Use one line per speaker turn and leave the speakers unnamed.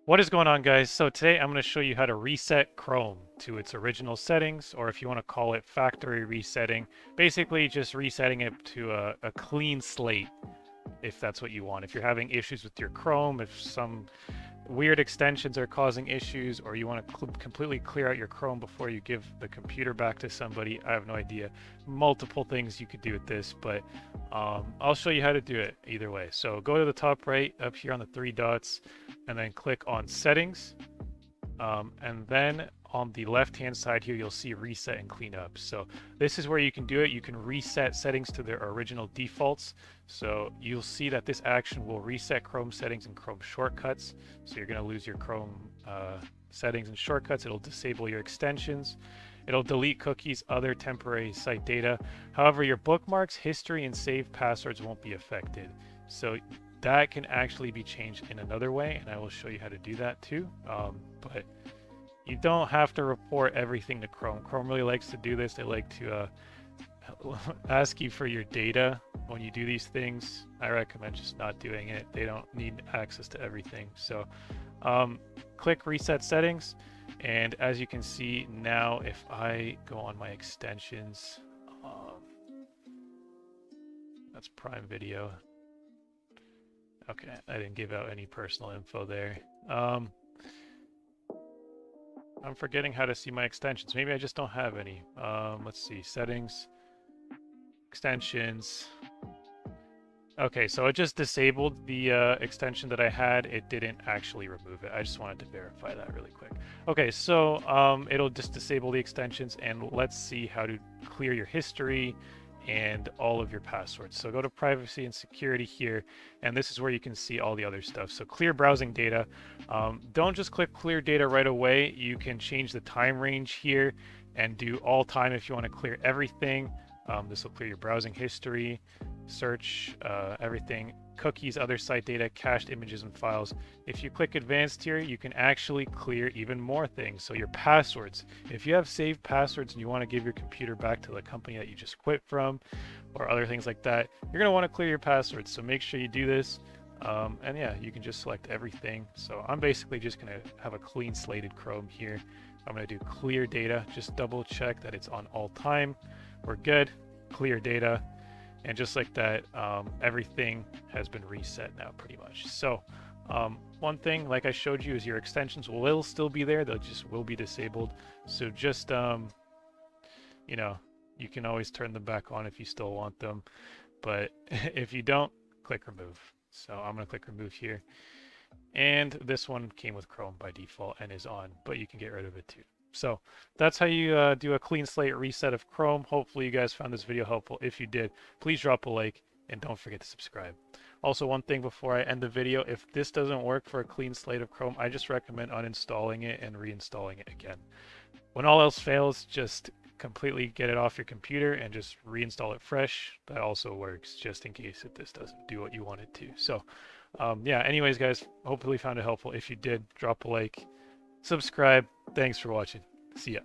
What is going on, guys? So today I'm going to show you how to reset Chrome to its original settings, or if you want to call it factory resetting, basically just resetting it to a clean slate if that's what you want. If you're having issues with your Chrome, if some weird extensions are causing issues, or you want to completely clear out your Chrome before you give the computer back to somebody, I have no idea. Multiple things you could do with this, but I'll show you how to do it either way. So go to the top right up here on the three dots and then click on settings. And then on the left hand side here, you'll see reset and clean up. So this is where you can do it. You can reset settings to their original defaults. So you'll see that this action will reset Chrome settings and Chrome shortcuts. So you're going to lose your Chrome settings and shortcuts. It'll disable your extensions. It'll delete cookies, other temporary site data. However, your bookmarks, history, and saved passwords won't be affected. So that can actually be changed in another way, and I will show you how to do that too. But you don't have to report everything to Chrome. Chrome really likes to do this. They like to ask you for your data when you do these things. I recommend just not doing it. They don't need access to everything. So click reset settings, and as you can see now, if I go on my extensions, that's Prime Video. Okay, I didn't give out any personal info there. I'm forgetting how to see my extensions. Maybe I just don't have any. Let's see, settings, extensions. Okay, so it just disabled the extension that I had. It didn't actually remove it. I just wanted to verify that really quick. Okay, so it'll just disable the extensions, and let's see how to clear your history and all of your passwords. So go to privacy and security here, and this is where you can see all the other stuff. So clear browsing data. Don't just click clear data right away. You can change the time range here and do all time if you want to clear everything. This will clear your browsing history, search, everything, cookies, other site data, cached images and files. If you click advanced here, you can actually clear even more things. So your passwords, if you have saved passwords and you want to give your computer back to the company that you just quit from, or other things like that, you're going to want to clear your passwords. So make sure you do this. And yeah, you can just select everything. So I'm basically just going to have a clean slated Chrome here. I'm going to do clear data, just double check that it's on all time. We're good, clear data. And just like that, everything has been reset now pretty much. So one thing, like I showed you, is your extensions will still be there. They'll just will be disabled. So just, you know, you can always turn them back on if you still want them. But if you don't, click remove. So I'm going to click remove here. And this one came with Chrome by default and is on, but you can get rid of it too. So that's how you do a clean slate reset of Chrome. Hopefully you guys found this video helpful. If you did, please drop a like and don't forget to subscribe. Also, one thing before I end the video, if this doesn't work for a clean slate of Chrome, I just recommend uninstalling it and reinstalling it again. When all else fails, just completely get it off your computer and just reinstall it fresh. That also works, just in case if this doesn't do what you want it to. So yeah, anyways guys, hopefully you found it helpful. If you did, drop a like, subscribe. Thanks for watching. See ya.